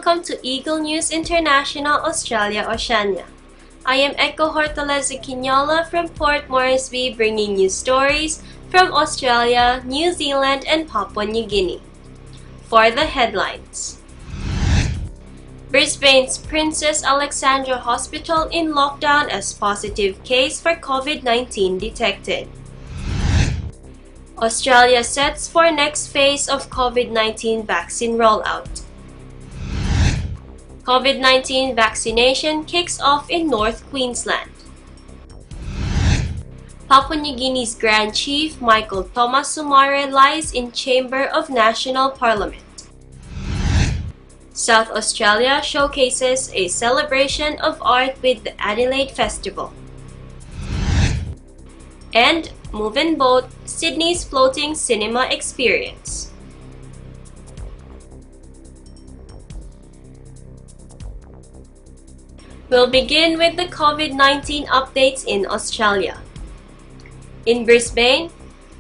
welcome to Eagle News International Australia, Oceania. I am Echo Hortaleza Quinola from Port Moresby, bringing you stories from Australia, New Zealand, and Papua New Guinea. For the headlines: Brisbane's Princess Alexandra Hospital in lockdown as positive case for COVID-19 detected. Australia sets for next phase of COVID-19 vaccine rollout. COVID-19 vaccination kicks off in North Queensland. Papua New Guinea's Grand Chief Michael Thomas Somare lies in Chamber of National Parliament. South Australia showcases a celebration of art with the Adelaide Festival. And Move and Boat, Sydney's floating cinema experience. We'll begin with the COVID-19 updates in Australia. In Brisbane,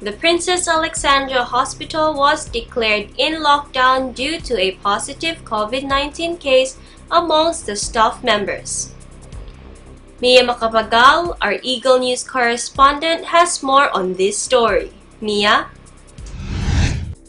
the Princess Alexandra Hospital was declared in lockdown due to a positive COVID-19 case amongst the staff members. Mia Macapagal, our Eagle News correspondent, has more on this story. Mia?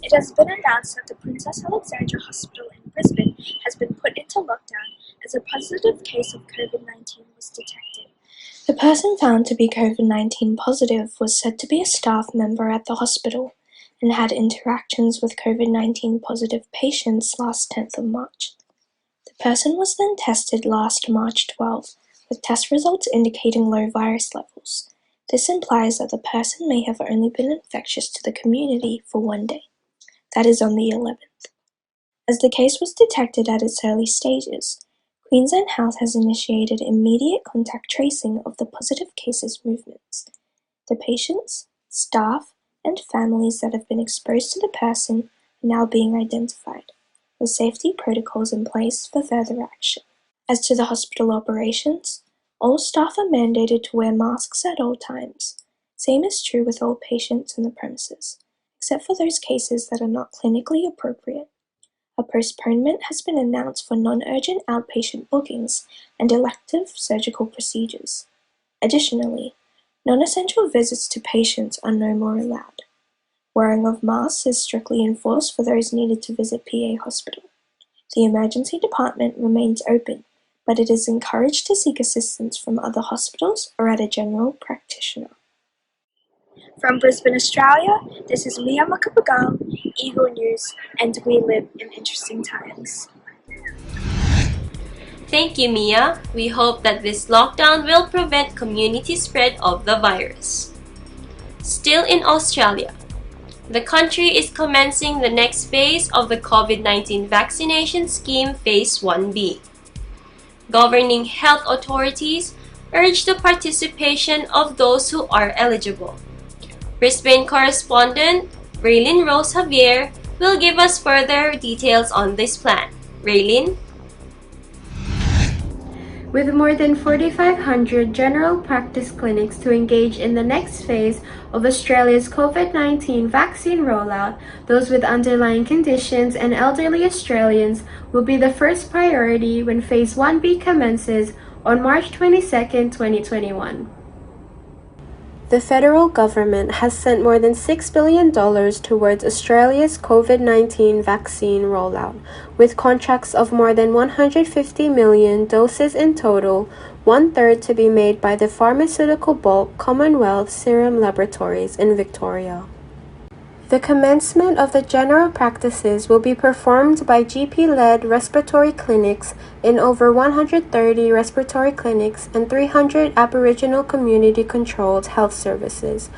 It has been announced that the Princess Alexandra Hospital in Brisbane has been put into lockdown as a positive case of COVID-19 was detected. The person found to be COVID-19 positive was said to be a staff member at the hospital and had interactions with COVID-19 positive patients last 10th of March. The person was then tested last March 12, with test results indicating low virus levels. This implies that the person may have only been infectious to the community for one day. That is on the 11th. As the case was detected at its early stages, Queensland Health has initiated immediate contact tracing of the positive cases movements. The patients, staff, and families that have been exposed to the person are now being identified, with safety protocols in place for further action. As to the hospital operations, all staff are mandated to wear masks at all times. Same is true with all patients in the premises, except for those cases that are not clinically appropriate. A postponement has been announced for non-urgent outpatient bookings and elective surgical procedures. Additionally, non-essential visits to patients are no more allowed. Wearing of masks is strictly enforced for those needed to visit PA Hospital. The emergency department remains open, but it is encouraged to seek assistance from other hospitals or at a general practitioner. From Brisbane, Australia, this is Mia Macapagal, Eagle News, and we live in interesting times. Thank you, Mia. We hope that this lockdown will prevent community spread of the virus. Still in Australia, the country is commencing the next phase of the COVID-19 vaccination scheme Phase 1B. Governing health authorities urge the participation of those who are eligible. Brisbane correspondent Raylene Rose Javier will give us further details on this plan. Raylene? With more than 4,500 general practice clinics to engage in the next phase of Australia's COVID-19 vaccine rollout, those with underlying conditions and elderly Australians will be the first priority when Phase 1B commences on March 22, 2021. The federal government has sent more than $6 billion towards Australia's COVID-19 vaccine rollout, with contracts of more than 150 million doses in total, one-third to be made by the pharmaceutical bulk Commonwealth Serum Laboratories in Victoria. The commencement of the general practices will be performed by GP-led respiratory clinics in over 130 respiratory clinics and 300 Aboriginal community-controlled health services.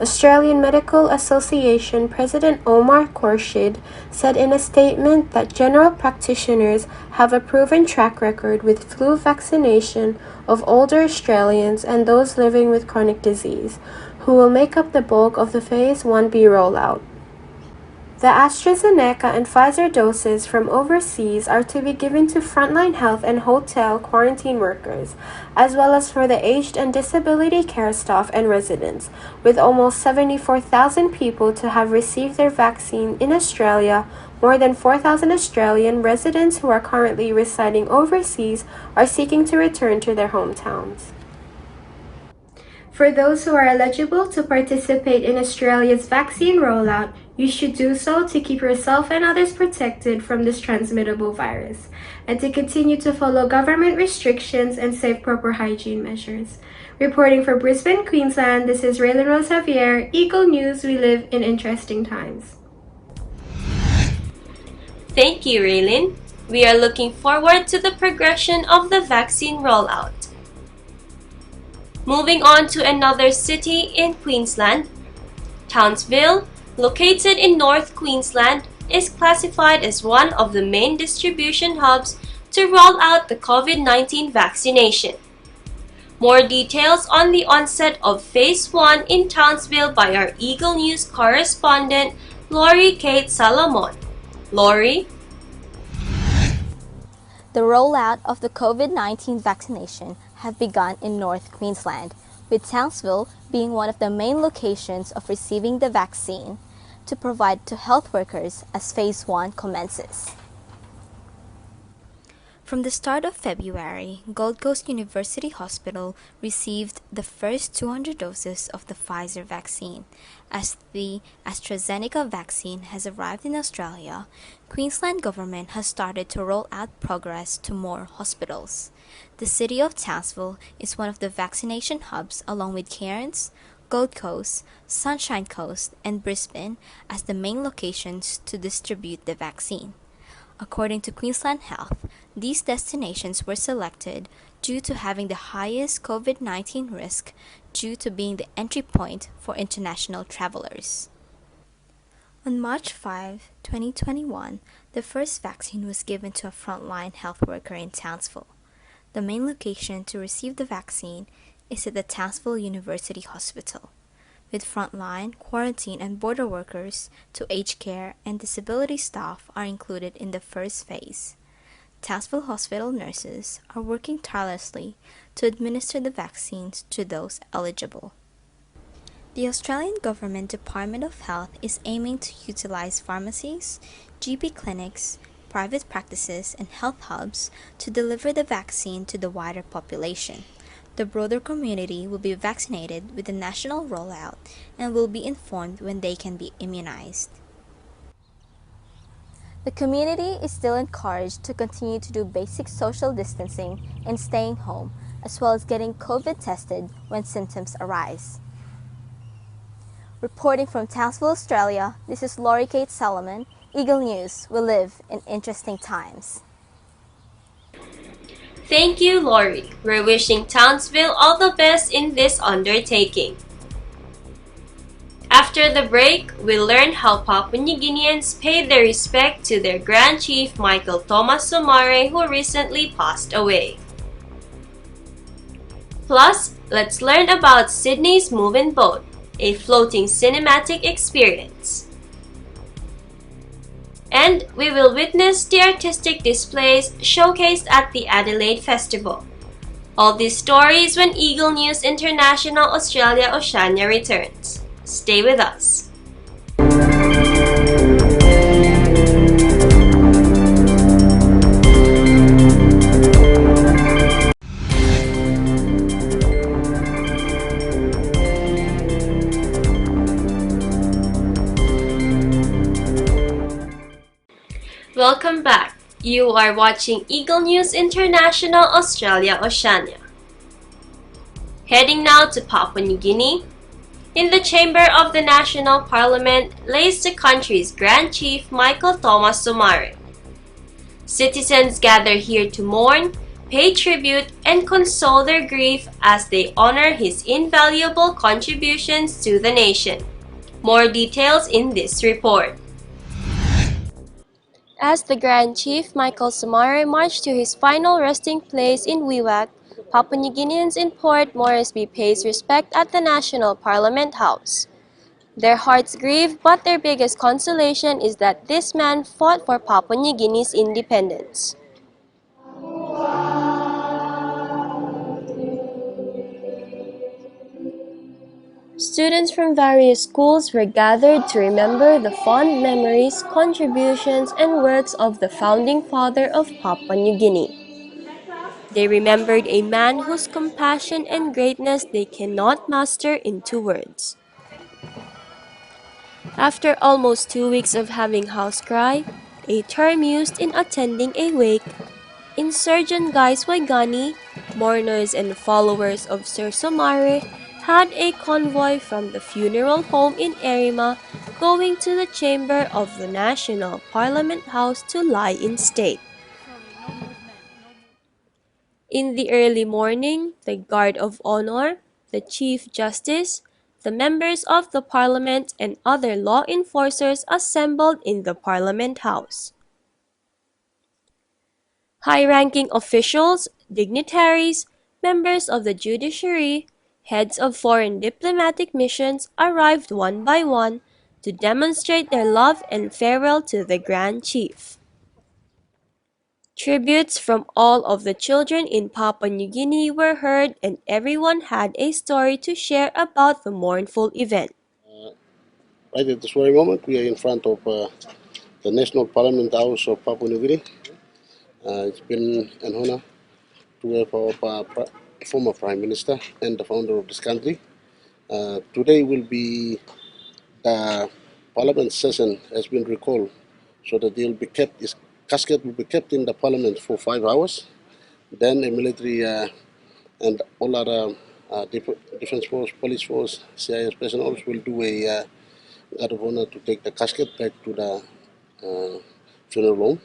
Australian Medical Association President Omar Khorshid said in a statement that general practitioners have a proven track record with flu vaccination of older Australians and those living with chronic disease, who will make up the bulk of the Phase 1B rollout. The AstraZeneca and Pfizer doses from overseas are to be given to frontline health and hotel quarantine workers, as well as for the aged and disability care staff and residents, with almost 74,000 people to have received their vaccine in Australia. More than 4,000 Australian residents who are currently residing overseas are seeking to return to their hometowns. For those who are eligible to participate in Australia's vaccine rollout, you should do so to keep yourself and others protected from this transmittable virus, and to continue to follow government restrictions and safe proper hygiene measures. Reporting for Brisbane, Queensland, this is Raylan Rose Javier, Eagle News. We live in interesting times. Thank you, Raylin. We are looking forward to the progression of the vaccine rollout. Moving on to another city in Queensland, Townsville, located in North Queensland, is classified as one of the main distribution hubs to roll out the COVID-19 vaccination. More details on the onset of Phase 1 in Townsville by our Eagle News correspondent, Lori Kate Salomon. Lori? The rollout of the COVID-19 vaccination have begun in North Queensland, with Townsville being one of the main locations of receiving the vaccine to provide to health workers as Phase 1 commences. From the start of February, Gold Coast University Hospital received the first 200 doses of the Pfizer vaccine. As the AstraZeneca vaccine has arrived in Australia, Queensland government has started to roll out progress to more hospitals. The city of Townsville is one of the vaccination hubs along with Cairns, Gold Coast, Sunshine Coast, and Brisbane as the main locations to distribute the vaccine. According to Queensland Health, these destinations were selected due to having the highest COVID-19 risk due to being the entry point for international travelers. On March 5, 2021, the first vaccine was given to a frontline health worker in Townsville. The main location to receive the vaccine is at the Townsville University Hospital, with frontline, quarantine, and border workers to aged care and disability staff are included in the first phase. Townsville Hospital nurses are working tirelessly to administer the vaccines to those eligible. The Australian Government Department of Health is aiming to utilize pharmacies, GP clinics, private practices, and health hubs to deliver the vaccine to the wider population. The broader community will be vaccinated with the national rollout and will be informed when they can be immunized. The community is still encouraged to continue to do basic social distancing and staying home, as well as getting COVID tested when symptoms arise. Reporting from Townsville, Australia, this is Lori Kate Solomon, Eagle News. We live in interesting times. Thank you, Lori. We're wishing Townsville all the best in this undertaking. After the break, we'll learn how Papua New Guineans paid their respect to their Grand Chief Michael Thomas Somare, who recently passed away. Plus, let's learn about Sydney's Moving Boat, a floating cinematic experience. And we will witness the artistic displays showcased at the Adelaide Festival. All these stories when Eagle News International Australia Oceania returns. Stay with us. Welcome back. You are watching Eagle News International Australia Oceania. Heading now to Papua New Guinea. In the chamber of the National Parliament lays the country's Grand Chief Michael Thomas Somare. Citizens gather here to mourn, pay tribute, and console their grief as they honor his invaluable contributions to the nation. More details in this report. As the Grand Chief Michael Somare marched to his final resting place in Wewak, Papua New Guineans in Port Moresby pays respect at the National Parliament House. Their hearts grieve, but their biggest consolation is that this man fought for Papua New Guinea's independence. Students from various schools were gathered to remember the fond memories, contributions, and works of the founding father of Papua New Guinea. They remembered a man whose compassion and greatness they cannot master into words. After almost 2 weeks of having house cry, a term used in attending a wake, Insurgent Guys Waigani, mourners and followers of Sir Somare, had a convoy from the funeral home in Erima going to the chamber of the National Parliament House to lie in state. In the early morning, the Guard of Honor, the Chief Justice, the members of the Parliament, and other law enforcers assembled in the Parliament House. High-ranking officials, dignitaries, members of the judiciary, heads of foreign diplomatic missions arrived one by one to demonstrate their love and farewell to the Grand Chief. Tributes from all of the children in Papua New Guinea were heard, and everyone had a story to share about the mournful event. Right at this very moment, we are in front of the National Parliament House of Papua New Guinea. It's been an honor to have our former Prime Minister and the founder of this country. Today will be the Parliament session has been recalled so that his casket will be kept in the Parliament for 5 hours. Then a military and all other defense force, police force, CIS personnel will do a guard of honor to take the casket back to the funeral home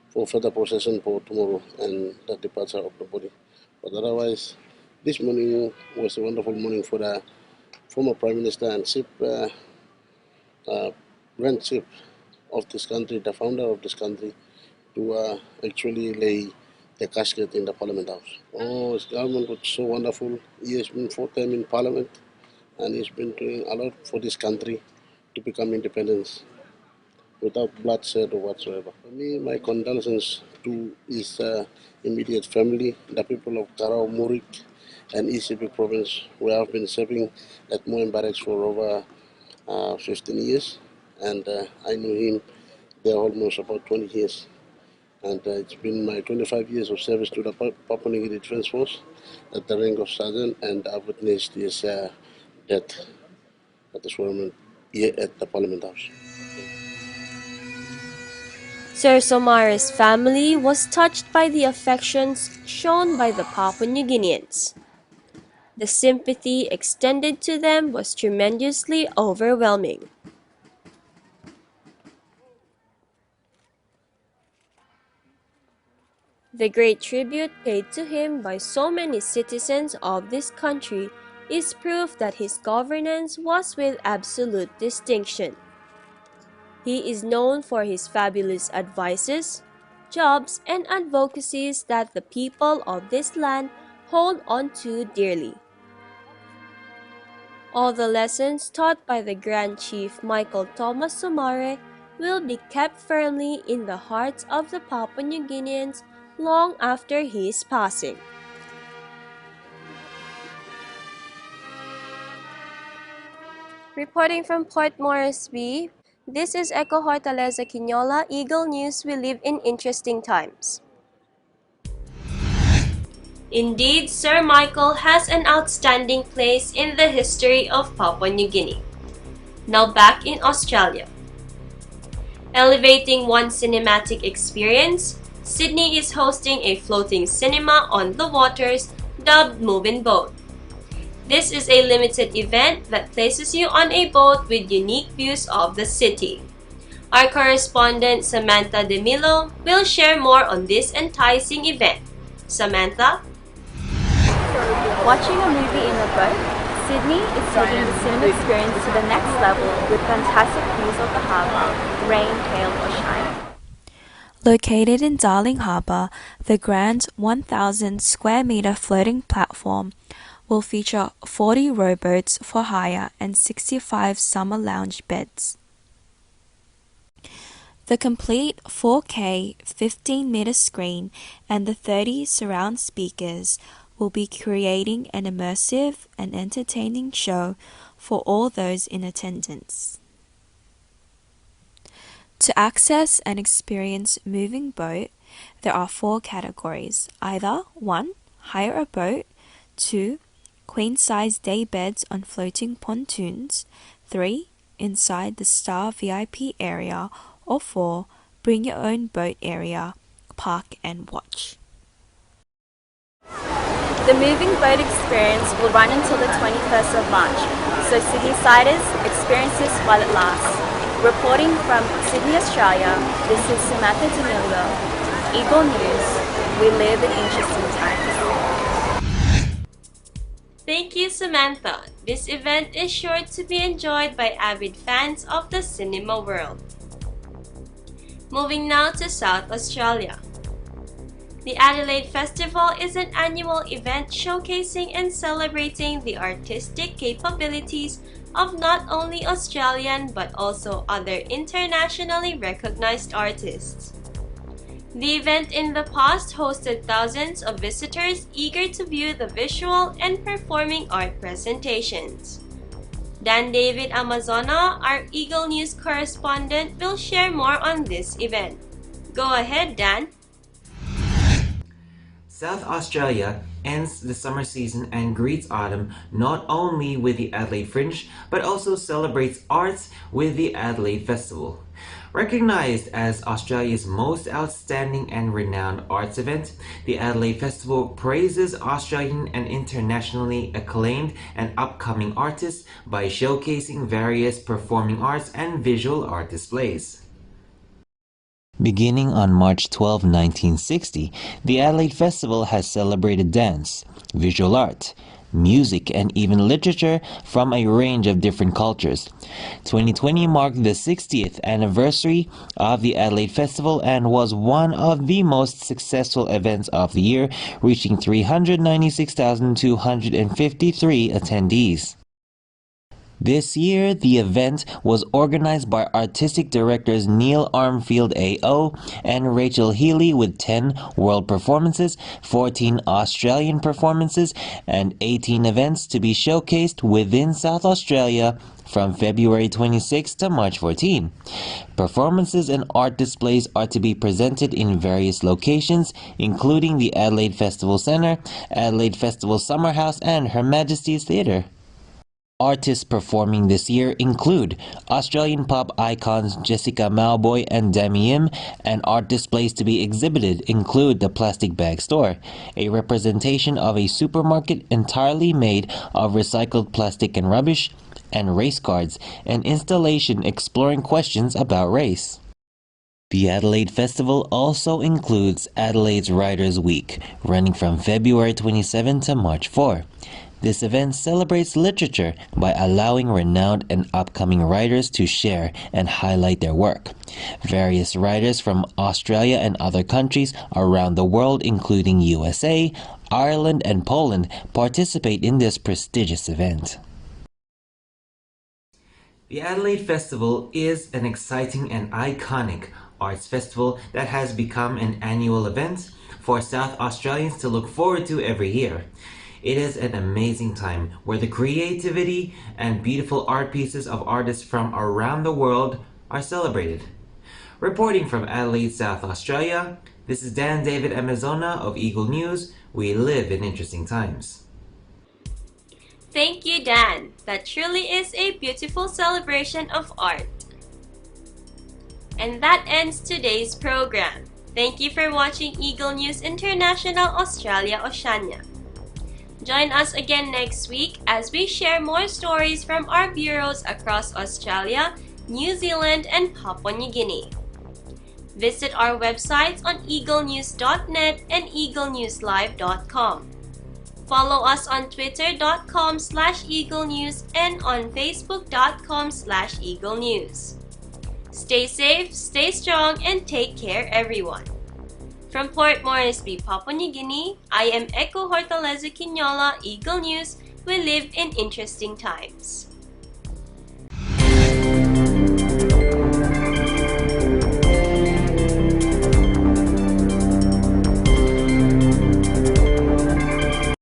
for further procession for tomorrow and the departure of the body. But otherwise, this morning was a wonderful morning for the former Prime Minister and Grand Chief of this country, the founder of this country, to actually lay the casket in the Parliament House. Oh, his government was so wonderful. He has been 4 times in Parliament and he's been doing a lot for this country to become independent without bloodshed or whatsoever. For me, my condolences to his immediate family, the people of Karao, Murik, and East Sepik province, where I've been serving at Moen Barracks for over 15 years, and I knew him there almost about 20 years. And it's been my 25 years of service to the Papua New Guinea Defense Force at the rank of sergeant, and I've witnessed his death at this moment here at the Parliament House. Sir Somare's family was touched by the affections shown by the Papua New Guineans. The sympathy extended to them was tremendously overwhelming. The great tribute paid to him by so many citizens of this country is proof that his governance was with absolute distinction. He is known for his fabulous advices, jobs, and advocacies that the people of this land hold on to dearly. All the lessons taught by the Grand Chief Michael Thomas Somare will be kept firmly in the hearts of the Papua New Guineans long after his passing. Reporting from Port Moresby, this is Echo Hortaleza Quinola, Eagle News. We live in interesting times. Indeed, Sir Michael has an outstanding place in the history of Papua New Guinea. Now back in Australia. Elevating one cinematic experience, Sydney is hosting a floating cinema on the waters dubbed Moving Boat. This is a limited event that places you on a boat with unique views of the city. Our correspondent Samantha DeMilo will share more on this enticing event. Samantha? Watching a movie in a boat, Sydney is taking the cinema experience to the next level with fantastic views of the harbour, rain, hail or shine. Located in Darling Harbour, the grand 1,000 square metre floating platform will feature 40 rowboats for hire and 65 summer lounge beds. The complete 4K 15-meter screen and the 30 surround speakers will be creating an immersive and entertaining show for all those in attendance. To access and experience Moving Boat, there are 4 categories. Either 1. Hire a boat. 2. Queen-size day beds on floating pontoons. 3. Inside the Star VIP area. Or 4. Bring your own boat area. Park and watch. The Moving Boat experience will run until the 21st of March, so Sydney-siders experience this while it lasts. Reporting from Sydney, Australia, this is Samantha D'Amelio, Eagle News. We live in interesting times. Thank you, Samantha. This event is sure to be enjoyed by avid fans of the cinema world. Moving now to South Australia. The Adelaide Festival is an annual event showcasing and celebrating the artistic capabilities of not only Australian but also other internationally recognized artists. The event in the past hosted thousands of visitors eager to view the visual and performing art presentations. Dan David Amazona, our Eagle News correspondent, will share more on this event. Go ahead, Dan. South Australia ends the summer season and greets autumn not only with the Adelaide Fringe, but also celebrates arts with the Adelaide Festival. Recognized as Australia's most outstanding and renowned arts event, the Adelaide Festival praises Australian and internationally acclaimed and upcoming artists by showcasing various performing arts and visual art displays. Beginning on March 12, 1960, the Adelaide Festival has celebrated dance, visual art, music, and even literature from a range of different cultures. 2020 marked the 60th anniversary of the Adelaide Festival and was one of the most successful events of the year, reaching 396,253 attendees. This year, the event was organized by artistic directors Neil Armfield AO and Rachel Healy with 10 world performances, 14 Australian performances, and 18 events to be showcased within South Australia from February 26 to March 14. Performances and art displays are to be presented in various locations, including the Adelaide Festival Centre, Adelaide Festival Summer House, and Her Majesty's Theatre. Artists performing this year include Australian pop icons Jessica Mauboy and Demi Im, and art displays to be exhibited include the Plastic Bag Store, a representation of a supermarket entirely made of recycled plastic and rubbish, and race cards, an installation exploring questions about race. The Adelaide Festival also includes Adelaide's Writers' Week, running from February 27 to March 4. This event celebrates literature by allowing renowned and upcoming writers to share and highlight their work. Various writers from Australia and other countries around the world, including USA, Ireland, and Poland, participate in this prestigious event. The Adelaide Festival is an exciting and iconic arts festival that has become an annual event for South Australians to look forward to every year. It is an amazing time where the creativity and beautiful art pieces of artists from around the world are celebrated. Reporting from Adelaide, South Australia, this is Dan David Amazona of Eagle News. We live in interesting times. Thank you, Dan. That truly is a beautiful celebration of art. And that ends today's program. Thank you for watching Eagle News International Australia Oceania. Join us again next week as we share more stories from our bureaus across Australia, New Zealand, and Papua New Guinea. Visit our websites on eaglenews.net and eaglenewslive.com. Follow us on twitter.com/eaglenews and on facebook.com/eaglenews. Stay safe, stay strong, and take care, everyone. From Port Moresby, Papua New Guinea, I am Echo Hortaleza Quinola, Eagle News. We live in interesting times.